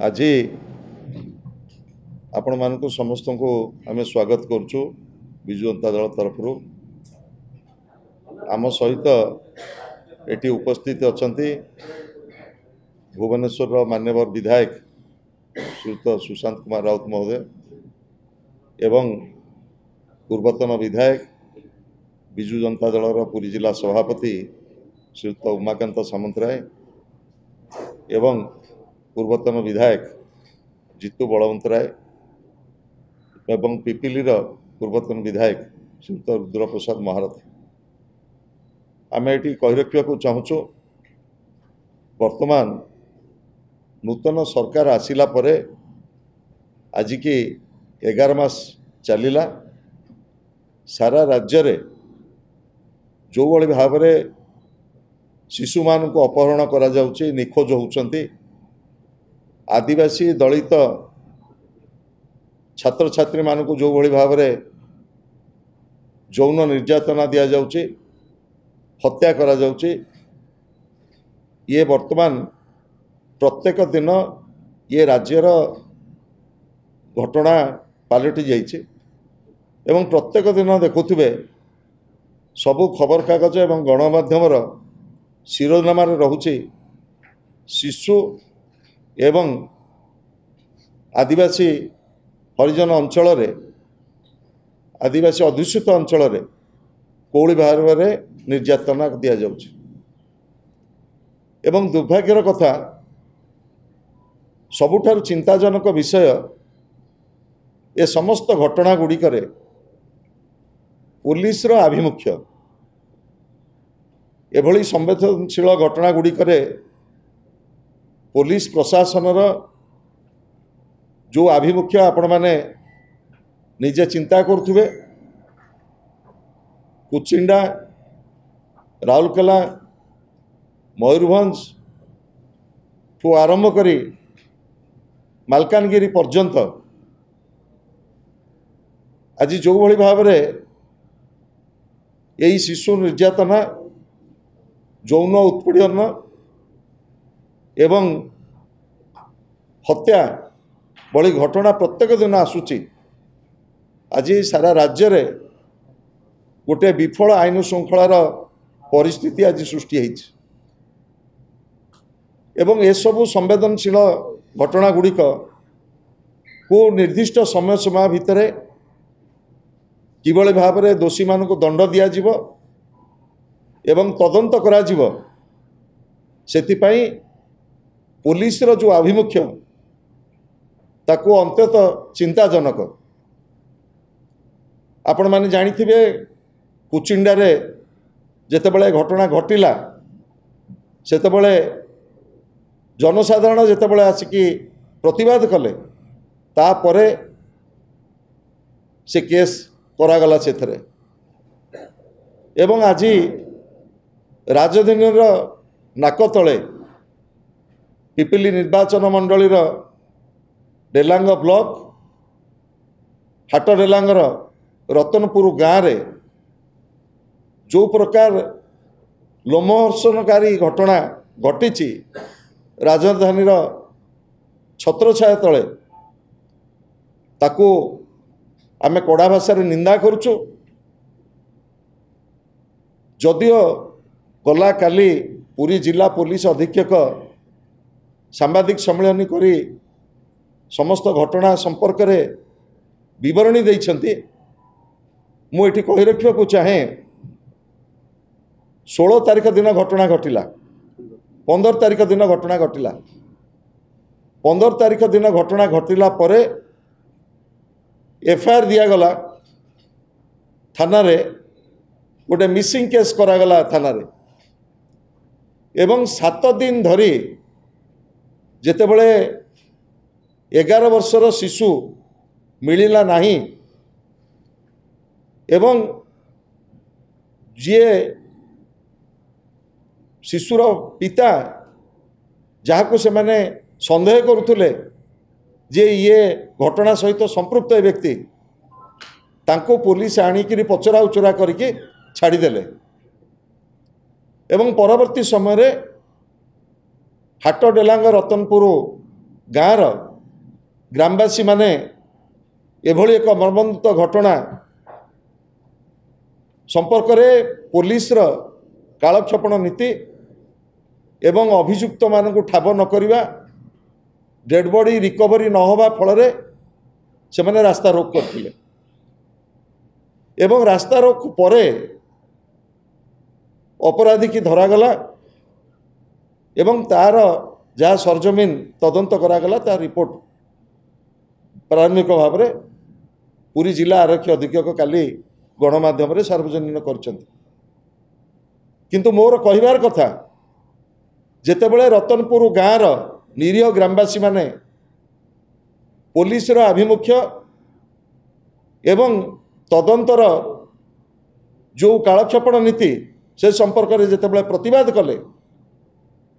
आज आपण मानक समस्त को आम स्वागत करुचु विजु जनता दल तरफ आम सहित एटी उपस्थित अच्छा भुवनेश्वर मान्यवर विधायक श्रीयुत सुशांत कुमार राउत महोदय एवं पूर्वतन विधायक विजु जनता दल पुरी जिला सभापति श्रीयुत उमाकांत सामंतराय एवं पूर्वतन विधायक जितु बलवंत राय एवं पिपिली पूर्वतन विधायक श्रीयुत रुद्रप्रसाद महारथी आम ये कही रखा चाहूँ वर्तमान नूतन सरकार आसिला परे आज की 11 मास चलिला सारा राज्य रे जो भली भाव में शिशु मान को अपहरण करा जाउची निखोज होउचंती आदिवासी दलित छात्र छात्री मान को जो भली भाव में यौन निर्यातना दिया जाउची हत्या करा जाउची ये वर्तमान प्रत्येक दिन ये राज्यर घटना पलटि जाइए एवं प्रत्येक दिन देखुवे सबु खबर कागज एवं गणमाध्यम शिरोनाम रहुची शिशु एवं आदिवासी हरिजन अंचल आदिवासी अध्युषित अंचल कौड़ी भाव में निर्यातना दि जाउची एवं दुर्भाग्यर कथा सबुठारु चिंताजनक विषय ए समस्त घटना गुड़िक पुलिस रो आभिमुख्य एभली संवेदनशील घटना गुड़िक पुलिस प्रशासन जो आभिमुख्य आपण माने निजे चिंता करुवे कुचिंडा राउरकेला मयूरभंज ठू आरंभ करी मालकानगिरी पर्यंत आज जो भली भाव में यही शिशु निर्यातना यौन उत्पीड़न एवं हत्या भली घटना प्रत्येक दिन आसूची आज सारा राज्य रे गोटे विफल आईन श्रृंखलार परिस्थिति आज सृष्टि होइछि एवं ए सबु संवेदनशील घटना गुड़िक को निर्दिष्ट समय सीमा भितर किभली भाव में दोषी मान को दंड दि जाव एवं तदंत करा जिवो सेतिपाई पुलिस रो जो आभिमुख्य ताको अंतत चिंताजनक आपण माने जानिथिबे कुचिंडा रे जेतेबेले घटना घटिला सेतेबेले जनसाधारण जेतेबेले आसिकी प्रतिवाद कले तापरे से केस करागला सेथरे एवं आज राजधानी नाक तले पिपिली निर्वाचन मंडलीर डेलांग ब्लॉक हाट डेलांगर रतनपुर गाँव रे जो प्रकार लोमहर्षणकारी घटना घटी राजधानी छत्रछाया तले ताकू आमे कड़ा भाषा निंदा करुचु जदियो गला काली पुरी जिला पुलिस अधीक्षक सांबादिक सम्मेलन करी समस्त घटना संपर्क रे विवरणी देइछंती मु एठी कहि रखिबा को चाहे 16 तारिख दिन घटना घटिला 15 तारिख दिन घटना घटिला 15 तारिख दिन घटना घटिला परे एफआईआर दिगला थाना रे गोटे मिसिंग केस करागला थाना रे एवं 7 दिन धरी जेतेबेले 11 वर्षर शिशु मिलिला नाही एवं जी शिशुर पिता जहाँ से माने संदेह करुले जे ये घटना सहित संपृक्त व्यक्ति तांको पुलिस आनिकी पचरा उचरा करके छाड़देले एवं परवर्ती समय हाट डेलांग रतनपुर गाँर ग्रामवासी माने एभली एक मर्मन्त घटना संपर्क में पुलिस कालक्षेपण नीति एवं अभियुक्त मानक ठाब न करिबा डेड बॉडी रिकवरी न होबा फल से मैंने रास्ता रोक करथिले एवं रास्ता रोक परे अपराधी की धरागला एवं तार जहाँ सरजमीन तदंत करागला तार रिपोर्ट प्रारंभिक भाव में पुरी जिला आरक्षी अधीक्षक काली गणमाध्यम रे सार्वजनिक करछन्ति किंतु मोर कहिबार कथा जेतेबेले रतनपुर गाँर निरीह ग्रामवासी माने पुलिस आभिमुख्य एवं तदंतर जो कालक्षेपण नीति से संपर्क में जितेबाला प्रतिवाद कले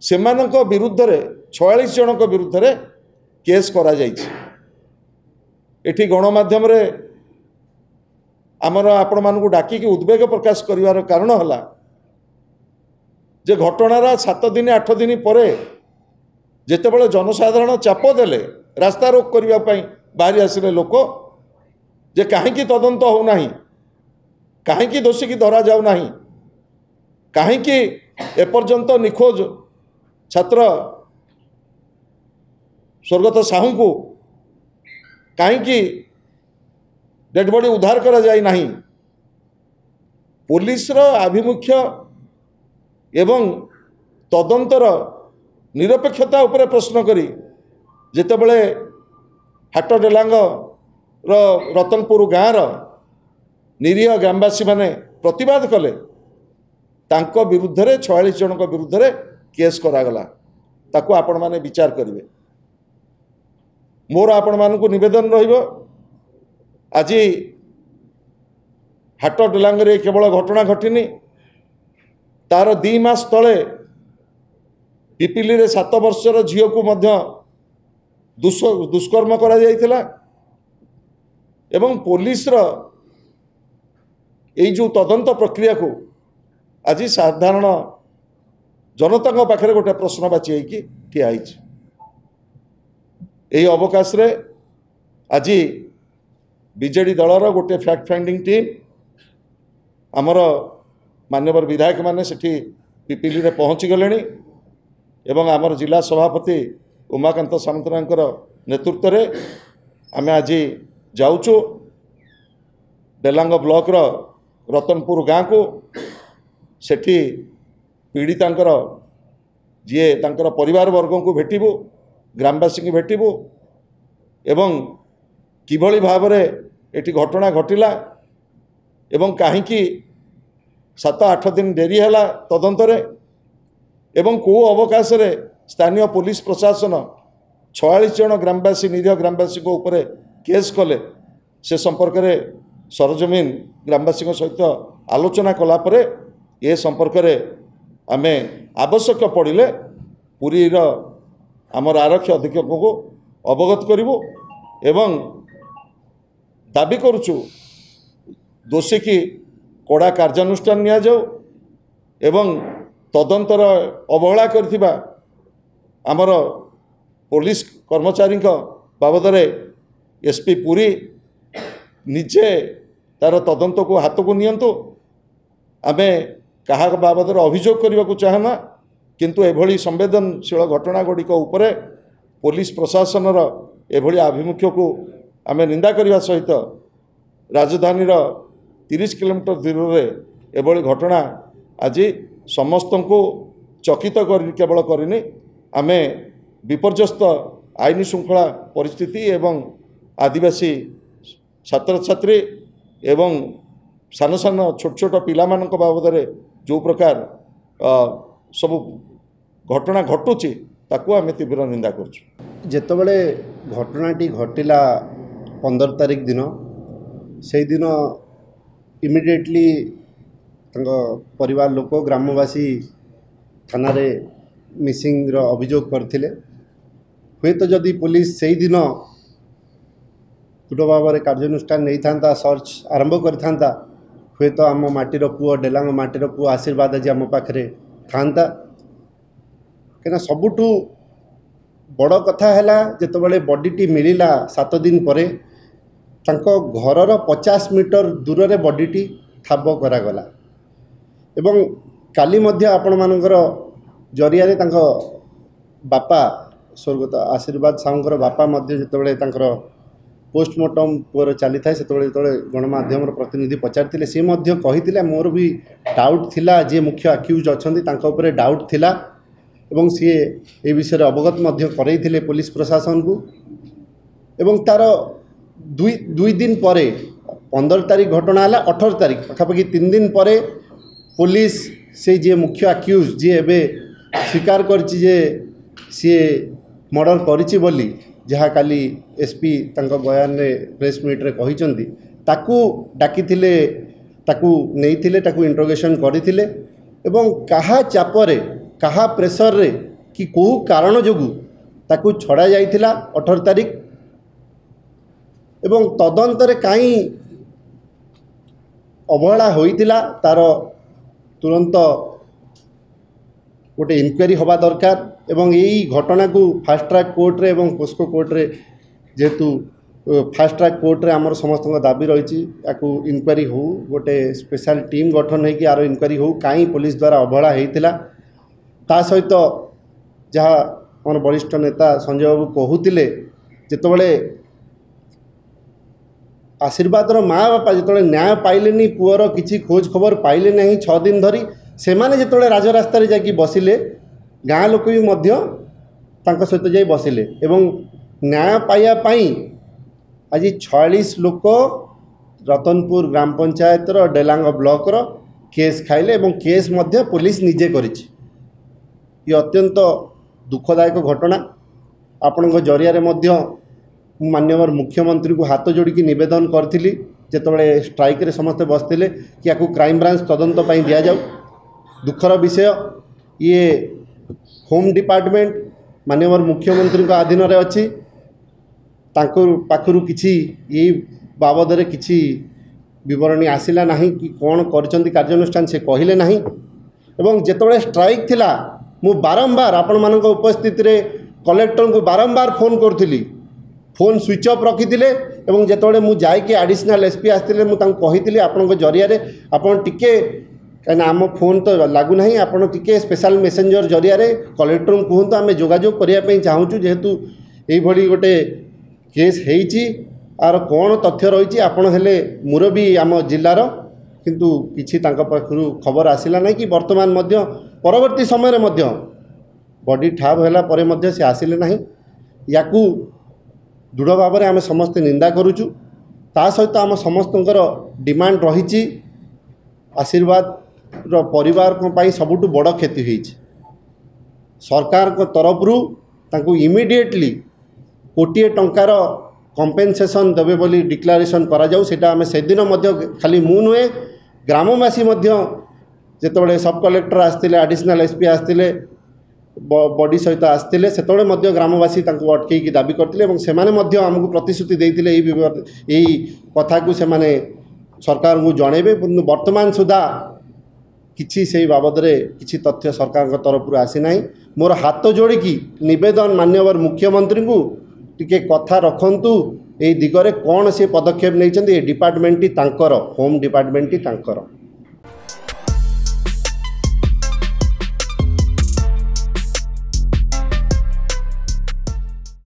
सेमानक विरुद्ध रे 46 जनक विरुद्ध रे केस करा जाइछि। एठी गणमाध्यम रे आमर आपण मानकु डाकिकी उद्वेग प्रकाश करिवार कारण हला जे घटनार 7 दिन 8 दिन परे जेतेबेले जनसाधारण चाप देले रास्ता रोक करिवा पई बाहरी आसिले लोक जे काहेकि तदंत हो नाही काहेकि दोषी की धरा जाऊ नाही काहेकि एपर्यंत निखोज छात्र स्वर्गत साहू को काहेकि डेड बॉडी उद्धार करा जाई नाही पुलिस आभिमुख्य एवं तदंतर निरपेक्षता उपरे प्रश्न करी जेतेबेले हाट डेलांग रतनपुर गाँर निरीह ग्रामवासी माने प्रतिवाद कले तांको विरुद्ध रे 46 जनक विरुद्ध रे केस करागला ताको आपण माने विचार करिवे। मोर आपण मानकु निवेदन रहिबो आज हाट डेलांग रे केवल घटना घटिनी तार 2 मास तले पिपिली रे 7 वर्षर झियो को मध्य दुष्कर्म करा जाइथिला एवं पुलिस यही जो तदंत प्रक्रिया को आज साधारण जनता पाखे गोटे प्रश्नवाची होगी ठिया यही अवकाश रे आज बीजेडी दलर गोटे फैक्ट फाइंडिंग टीम आमर मान्यवर विधायक माने सेठी पिपिली रे पहुँची गले एवं आमर जिला सभापति उमाकांत सामंतरायकर नेतृत्व रे आमे आज जाऊचु डेलांग ब्लॉक रतनपुर गाँ को सेठी पीड़ितांकर जी तांकर परिवार वर्ग को भेटबू ग्रामवासी की भेटबू एवं किभली भाव में एटी घटना घटिला एवं कहीं 7-8 दिन डेरी है तदंत एवं को अवकाश रे स्थानीय पुलिस प्रशासन 46 जन ग्रामवासी निरीह ग्रामवासी को ऊपर केस कले से संपर्क में सरजमीन ग्रामवासी सहित आलोचना कलापर ये संपर्क में आमे आवश्यक पड़े पुरीर आमर आरक्षी अधीक्षक को अवगत करूँ एवं दाबी करुचु दोषी की कड़ा कार्यानुष्ठान निया जाऊ एवं तदंतर अवहेला करथिबा आमर पुलिस कर्मचारी बाबद एसपी पुरी निजे तार तदंत को हाथ को नियंतु आमे कहा बाबद अभियोग करने को चाहना किंतु एभली संवेदनशील घटना गुड़िक उपरे पुलिस प्रशासन एभली आभिमुख्य को आमे निंदा करने सहित राजधानी 30 किलोमीटर दूर में एभली घटना आज समस्त को चकित कर केवल करनी आमे विपर्यस्त आईन श्रृंखला परिस्थिति एवं आदिवासी छात्र छात्री एवं सान सान छोट छोट पिला मानक बाबद जो प्रकार सब घटना घटुची ताकू आमे तीव्र निंदा करछु। जेतबेले घटनाटी घटिला 15 तारिख दिन से दिन इमिडिएटली परिवार लोक ग्रामवासी थाना रे मिसिंग रो अभियोग करथिले हुए तो जदि पुलिस से दिन दृढ़ भाव में कार्यानुष्ठान नहीं था सर्च आरंभ करता हुए तो आम माटीर पुओ डेलांग माटीर पुओ आशीर्वाद आज आम पाखे था कहीं सबुठू बड़ कथा है जितेबाला बॉडीटी मिलला 7 दिन पर घरर 50 मीटर दूर रे बॉडीटी ठाब करागला एवं काली मध्य आपण मानकर जरिया रे तांको बापा स्वर्गत आशीर्वाद साहूंकर बापा मध्य जितेबाला पोस्टमार्टम पुअर चली था से गणमाध्यम प्रतिनिधि पचारि सी कही मोर भी डाउट थिला जे मुख्य आक्यूज अच्छा डाउट थिला एवं सी ए विषय अवगत करते पुलिस प्रशासन को एवं तार दुई दिन पर 15 तारीख घटना है 18 तारीख पाखापाखि 3 दिन पर पुलिस से जे मुख्य आक्यूज जी एवं स्वीकार करछि जे सी मर्डर करिछि बोली जहाँ काली एसपी तांको बयान रे प्रेस मीट रे कहिचंती ताकू डाकिथिले ताकू नेइथिले ताकू इंट्रोगेशन करिथिले एवं कहा चापरे कहा प्रेसर रे कि को कारण जोगु ताकू छड़ा जाइथिला 18 तारीख एवं तदंतर काई अवहेला होइथिला तार तुरंत गोटे इनक्वारी हवा दरकार एवं यही घटना को फास्ट ट्रैक कोर्ट रे एवं पोस्को कोर्ट रे जेहेतु फास्ट ट्रैक कोर्ट रे आमर समस्त दाबी रही इनक्वारी हो गोटे स्पेशल टीम गठन होगी आर इनक्वारी हो कहीं पुलिस द्वारा अवहेला होता ता सहित जहाँ आम वरिष्ठ नेता संजय बाबू कहते जितेबाला आशीर्वादर माँ बापा जो न्याय पाइले पुअर किसी खोज खबर पाइले ना 6 दिन धरी से माने जितेबाला राजरास्ता रे जाकि बसिले गाँ लोक भी मध्य तांको सहित जाई बसिले एवं न्याय पाइया पाई आज 46 लोक रतनपुर ग्राम पंचायत डेलांग ब्लॉक रो केस खाइले एवं केस मध्य पुलिस निजे करिछि ये अत्यंत दुखदायक घटना आपण जरिया रे मध्य माननीय मुख्यमंत्री को हाथ जोड़िकी निवेदन करी जितेबाला स्ट्राइक रे समस्ते बसते कि या क्राइम ब्रांच तदंत पाई दिया जाऊ दुखर विषय ये होम डिपार्टमेंट माननीय मुख्यमंत्री अधीन रे अच्छी पाखरु किछि ये बाबद रे किछि विवरणी आसिला नहीं कि कौन करछंती कार्यानुष्ठान से कहले नहीं एवं जेतबेले स्ट्राइक थिला मु बारंबार आपण मानक उपस्थिति रे कलेक्टर को बारंबार फोन करथिली फोन स्विच ऑफ रखिथिले एवं जेतबेले मु जाय के एडिशनल एसपी आस्थिले मु तांको कहिथिली आपण जरिया रे आपण टिके कहीं आम फोन तो लगू ना आपड़ टे स्पेशल मेसेंजर जरिया रे कलेक्टर को कहतु आम जोगाजोग करने चाहूँ जेहेतु ये गोटे केस होती आर कौन तथ्य रही आपण हेले मुरबी आम जिलार किंतु किसी पाखु खबर आसला ना कि वर्तमान मध्य परवर्ती समय मध्य बॉडी ठाब है से आसिले ना या दृढ़ भाव में आम समस्ते निंदा करुचु ता सहित आम समस्त डिमांड रही आशीर्वाद परिवार को सबुठु बड़ क्षति होती सरकार को तरफ इमिडिएटली कोटिए टंकार कंपेनसेशन देवे बोली डिक्लेरेशन करा जाऊ सेटा आमे से दिन मध्य खाली मु नुहे ग्रामवासी मध्य जेतबेले सब कलेक्टर आस्तिले एडिशनल एसपी आस्तिले बॉडी सहित आस्तिले सेतबेले मध्य ग्रामवासी तांको अटकेकी दाबी करथिले एवं सेमाने मध्य हमकु प्रतिश्रुति देइथिले एई कथा को सेमाने सरकार को जणेबे वर्तमान सुधा किछि से बाबद रे किछि तथ्य सरकार तरफ आसी ना मोर हाथ जोड़िकी निवेदन माननीय मुख्यमंत्री को टिके कथा रखंतु ए दिगरे कौन से पदक्षेप नहीं डिपार्टमेंट टी तांकर होम डिपार्टमेंट टी तांकर।